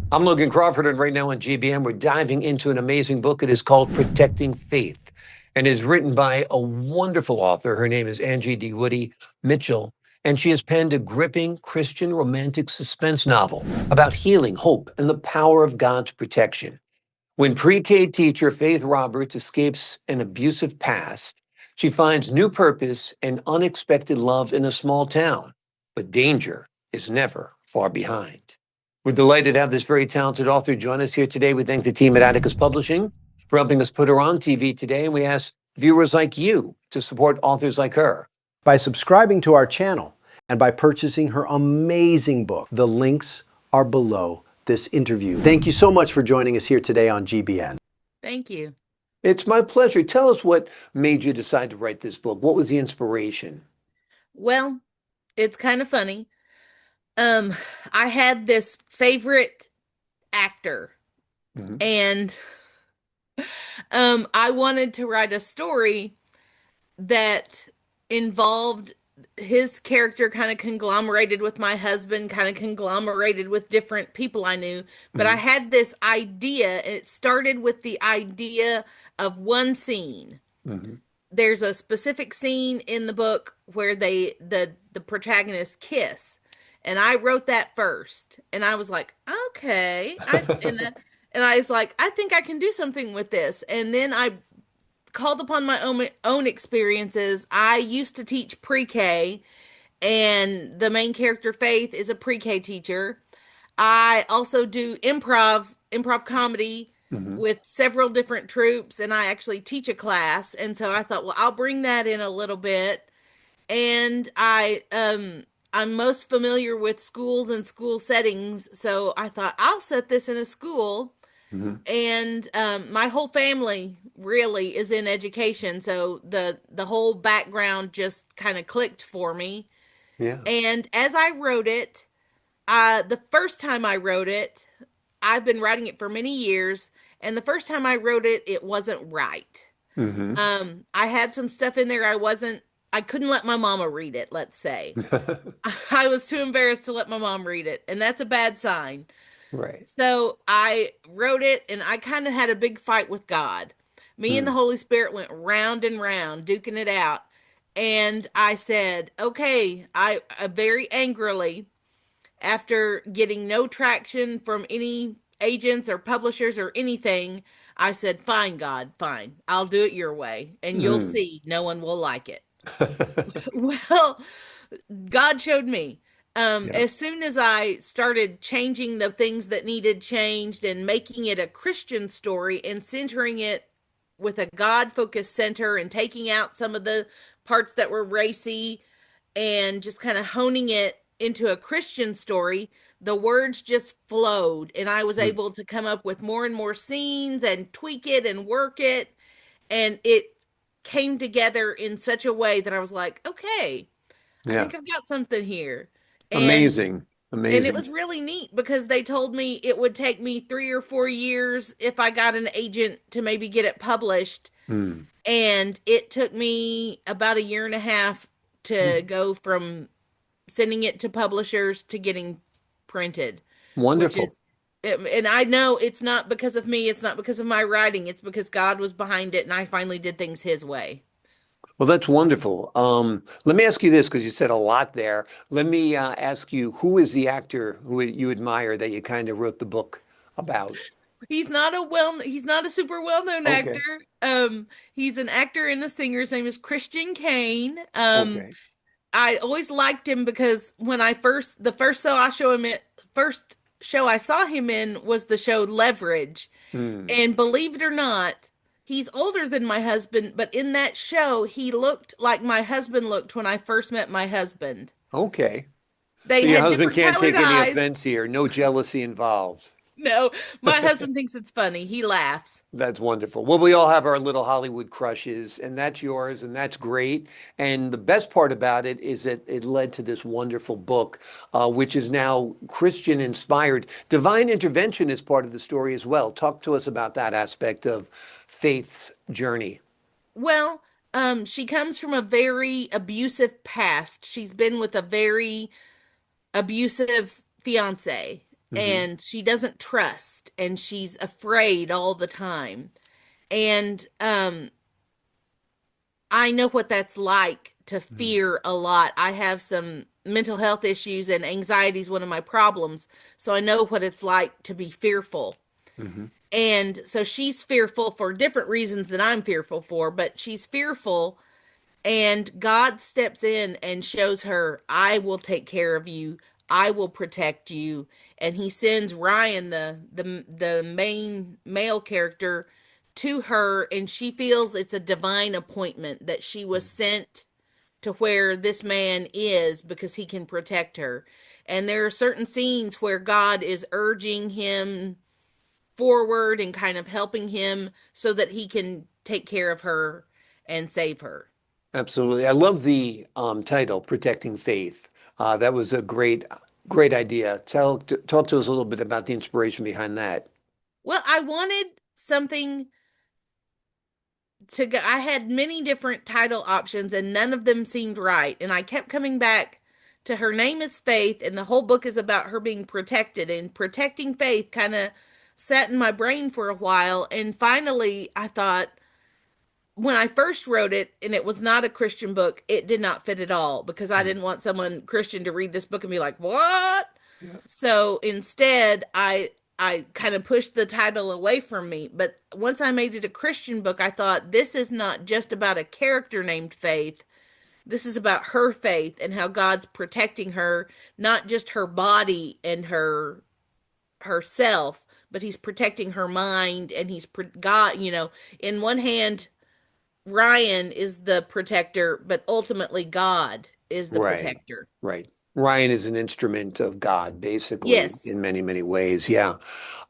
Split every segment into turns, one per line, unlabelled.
I'm Logan Crawford, and right now on GBM, we're diving into an amazing book. It is called Protecting Faith and is written by a wonderful author. Her name is Angie Dewoody Mitchell, and she has penned a gripping Christian romantic suspense novel about healing, hope, and the power of God's protection. When pre-K teacher Faith Roberts escapes an abusive past, she finds new purpose and unexpected love in a small town, but danger is never far behind. We're delighted to have this very talented author join us here today. We thank the team at Atticus Publishing for helping us put her on TV today, and we ask viewers like you to support authors like her
by subscribing to our channel and by purchasing her amazing book. The links are below this interview. Thank you so much for joining us here today on GBN.
Thank you.
It's my pleasure. Tell us what made you decide to write this book. What was the inspiration?
Well, it's kind of funny. I had this favorite actor, and I wanted to write a story that involved his character kind of conglomerated with my husband, kind of conglomerated with different people I knew. But I had this idea, and it started with the idea of one scene. There's a specific scene in the book where the protagonists kiss. And I wrote that first. And I was like, okay. And I was like, I think I can do something with this. And then I called upon my own experiences. I used to teach pre-K, and the main character, Faith, is a pre-K teacher. I also do improv comedy with several different troupes, and I actually teach a class. And so I thought, well, I'll bring that in a little bit. And I'm most familiar with schools and school settings, so I thought I'll set this in a school. And my whole family really is in education, so the whole background just kind of clicked for me.
Yeah.
And as I wrote it, the first time I wrote it, I've been writing it for many years, and the first time I wrote it, it wasn't right. I had some stuff in there I couldn't let my mama read it, let's say. I was too embarrassed to let my mom read it, and that's a bad sign.
Right.
So I wrote it, and I kind of had a big fight with God. Me and the Holy Spirit went round and round, duking it out. And I said, okay, I very angrily, after getting no traction from any agents or publishers or anything, I said, fine, God, fine. I'll do it your way, and you'll see no one will like it. Well, God showed me. As soon as I started changing the things that needed changed and making it a Christian story and centering it with a God-focused center and taking out some of the parts that were racy and just kind of honing it into a Christian story, the words just flowed, and I was able to come up with more and more scenes and tweak it and work it, and it came together in such a way that I was like, okay, I
Yeah.
think I've got something here. And
Amazing.
and it
Amazing.
was really neat because they told me it would take me 3 or 4 years if I got an agent to maybe get it published. And it took me about a year and a half to go from sending it to publishers to getting printed, which
Wonderful.
is, and I know it's not because of me, it's not because of my writing, it's because God was behind it and I finally did things his way.
Well, that's wonderful. Let me ask you this, because you said a lot there. Let me ask you, who is the actor who you admire that you kind of wrote the book about?
He's not a super well-known actor.
Okay.
He's an actor and a singer. His name is Christian Kane.
Okay.
I always liked him because when the first show I saw him in was the show Leverage. And believe it or not, he's older than my husband, but in that show, he looked like my husband looked when I first met my husband.
Okay. So
They
your
had
husband
different
can't
colored
take any
eyes.
offense here. No jealousy involved.
No, my husband thinks it's funny. He laughs.
That's wonderful. Well, we all have our little Hollywood crushes, and that's yours, and that's great. And the best part about it is that it led to this wonderful book, which is now Christian inspired. Divine intervention is part of the story as well. Talk to us about that aspect of faith's journey.
Well, she comes from a very abusive past. She's been with a very abusive fiance.
Hmm.
and she doesn't trust, and she's afraid all the time. And I know what that's like to fear a lot. I have some mental health issues, and anxiety is one of my problems. So I know what it's like to be fearful.
Hmm.
And so she's fearful for different reasons than I'm fearful for, but she's fearful, and God steps in and shows her, I will take care of you. I will protect you. And he sends Ryan, the main male character, to her, and she feels it's a divine appointment that she was sent to where this man is because he can protect her. And there are certain scenes where God is urging him forward and kind of helping him so that he can take care of her and save her.
Absolutely. I love the title, Protecting Faith. That was a great idea. Talk to us a little bit about the inspiration behind that.
Well, I wanted something to go. I had many different title options and none of them seemed right. And I kept coming back to her name is Faith, and the whole book is about her being protected. And protecting Faith kind of sat in my brain for a while. And finally, I thought, when I first wrote it, and it was not a Christian book, it did not fit at all because I
Mm.
didn't want someone Christian to read this book and be like, "What?"
Yeah.
So instead, I kind of pushed the title away from me. But once I made it a Christian book, I thought this is not just about a character named Faith. This is about her faith and how God's protecting her, not just her body and herself, but he's protecting her mind, and God, in one hand Ryan is the protector, but ultimately God is the
Right,
protector.
right. Ryan is an instrument of God, basically,
Yes.
in many, many ways. Yeah.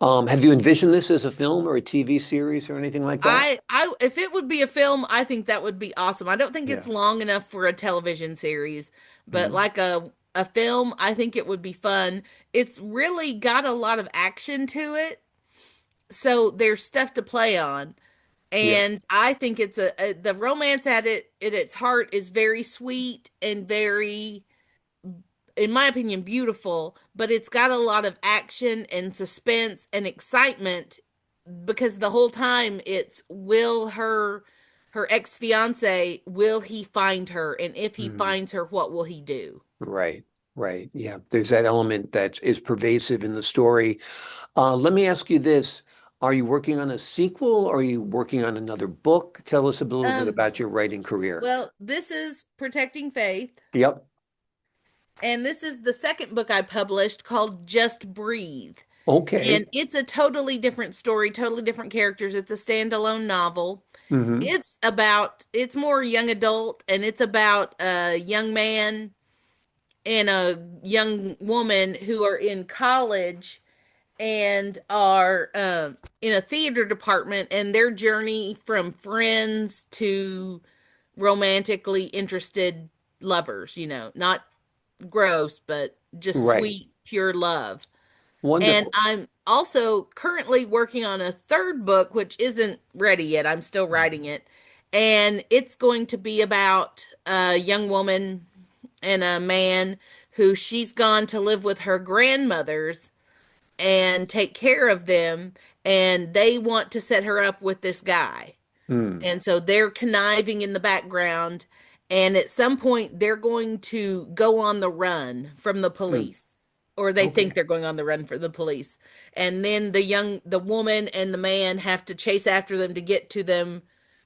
Have you envisioned this as a film or a TV series or anything like that?
I if it would be a film, I think that would be awesome. I don't think it's
Yeah.
long enough for a television series, but
Mhm.
like a film, I think it would be fun. It's really got a lot of action to it, so there's stuff to play on.
Yeah.
And I think the romance at its heart is very sweet and very, in my opinion, beautiful, but it's got a lot of action and suspense and excitement because the whole time it's will her ex-fiance, will he find her, and if he
Mhm.
finds her, what will he do?
Right, right. Yeah. There's that element that is pervasive in the story. Let me ask you this. Are you working on a sequel or are you working on another book? Tell us a little bit
Um,
about your writing career.
well, this is Protecting Faith,
Yep.
and this is the second book I published called Just Breathe.
Okay.
And it's a totally different story, totally different characters. It's a standalone novel.
Hmm.
It's more young adult, and it's about a young man and a young woman who are in college and are in a theater department, and their journey from friends to romantically interested lovers, not gross, but just
Right.
sweet, pure love. And
Wonderful.
I'm also currently working on a third book, which isn't ready yet. I'm still writing it. And it's going to be about a young woman and a man who she's gone to live with her grandmothers and take care of them. And they want to set her up with this guy.
Hmm.
And so they're conniving in the background. And at some point, they're going to go on the run from the
Hmm.
police, or they think
Okay.
they're going on the run from the police. And then the woman and the man have to chase after them to get to them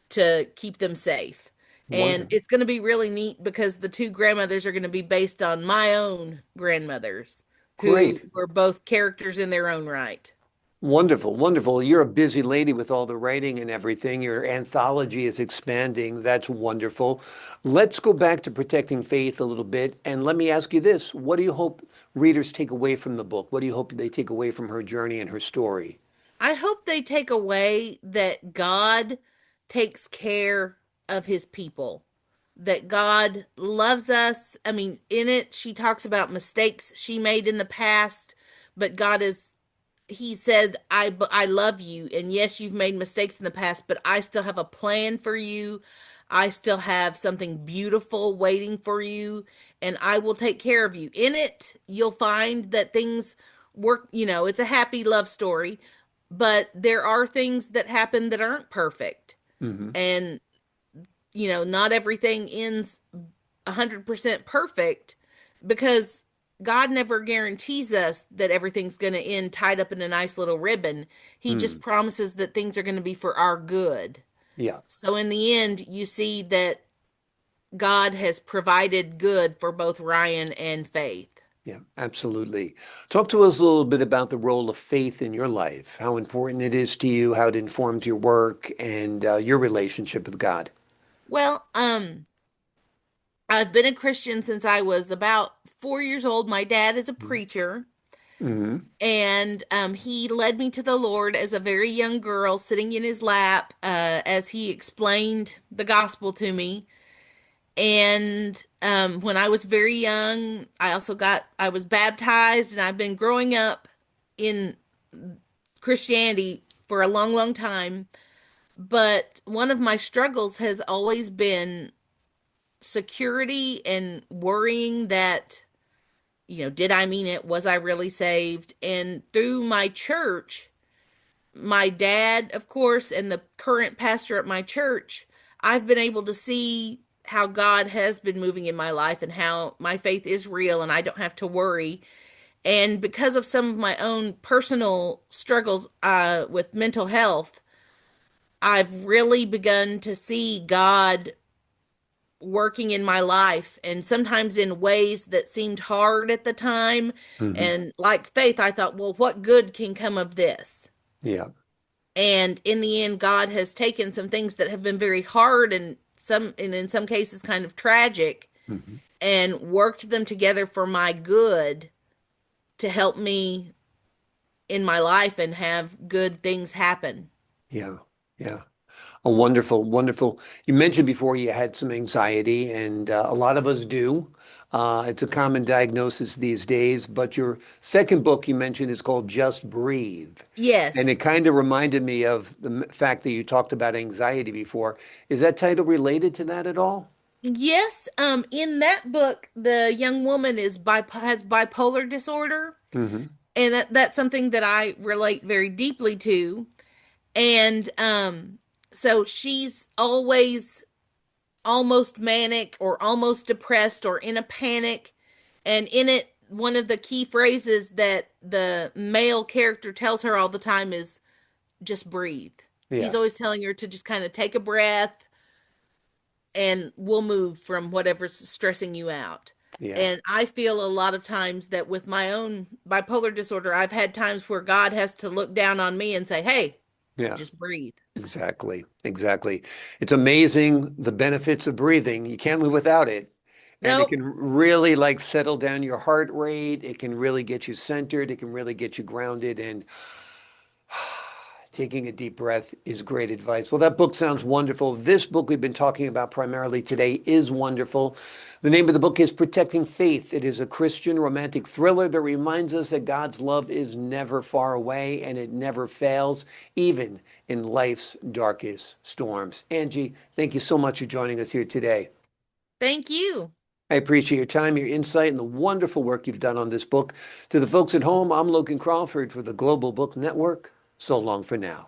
to keep them safe. And
Wonderful.
it's going to be really neat because the two grandmothers are going to be based on my own grandmothers, who
Great.
were both characters in their own right.
Wonderful, wonderful. You're a busy lady with all the writing and everything. Your anthology is expanding. That's wonderful. Let's go back to Protecting Faith a little bit. And let me ask you this. What do you hope readers take away from the book? What do you hope they take away from her journey and her story?
I hope they take away that God takes care of his people, that God loves us. I mean, in it, she talks about mistakes she made in the past, but he said, I love you. And yes, you've made mistakes in the past, but I still have a plan for you. I still have something beautiful waiting for you, and I will take care of you. In it, you'll find that things it's a happy love story, but there are things that happen that aren't perfect.
Hmm.
And, not everything ends 100% perfect because God never guarantees us that everything's going to end tied up in a nice little ribbon. He just
Mm.
promises that things are going to be for our good.
Yeah.
So in the end, you see that God has provided good for both Ryan and Faith.
Yeah, absolutely. Talk to us a little bit about the role of faith in your life, how important it is to you, how it informs your work and your relationship with God.
Well, I've been a Christian since I was about 4 years old. My dad is a preacher,
Hmm.
and he led me to the Lord as a very young girl, sitting in his lap as he explained the gospel to me. And when I was very young, I was baptized, and I've been growing up in Christianity for a long, long time. But one of my struggles has always been security and worrying that, did I mean it? Was I really saved? And through my church, my dad, of course, and the current pastor at my church, I've been able to see how God has been moving in my life and how my faith is real and I don't have to worry. And because of some of my own personal struggles with mental health, I've really begun to see God working in my life, and sometimes in ways that seemed hard at the time.
Hmm.
And like Faith, I thought, well, what good can come of this?
Yeah.
And in the end, God has taken some things that have been very hard and in some cases kind of tragic
Hmm.
and worked them together for my good to help me in my life and have good things happen.
Yeah. Yeah. A wonderful, wonderful. You mentioned before you had some anxiety, and a lot of us do. It's a common diagnosis these days. But your second book you mentioned is called Just Breathe. And
Yes.
it kind of reminded me of the fact that you talked about anxiety before. Is that title related to that at all?
Yes, in that book, the young woman has bipolar disorder,
Hmm.
and that's something that I relate very deeply to. And so she's always almost manic or almost depressed or in a panic. And in it, one of the key phrases that the male character tells her all the time is just breathe. He's
Yeah.
always telling her to just kind of take a breath and we'll move from whatever's stressing you out.
Yeah.
And I feel a lot of times that with my own bipolar disorder, I've had times where God has to look down on me and say, hey,
Yeah.
just breathe.
Exactly. Exactly. It's amazing the benefits of breathing. You can't live without it. And it
Nope.
can really like settle down your heart rate. It can really get you centered. It can really get you grounded. And taking a deep breath is great advice. Well, that book sounds wonderful. This book we've been talking about primarily today is wonderful. The name of the book is Protecting Faith. It is a Christian romantic thriller that reminds us that God's love is never far away and it never fails, even in life's darkest storms. Angie, thank you so much for joining us here today.
Thank you.
I appreciate your time, your insight, and the wonderful work you've done on this book. To the folks at home, I'm Logan Crawford for the Global Book Network. So long for now.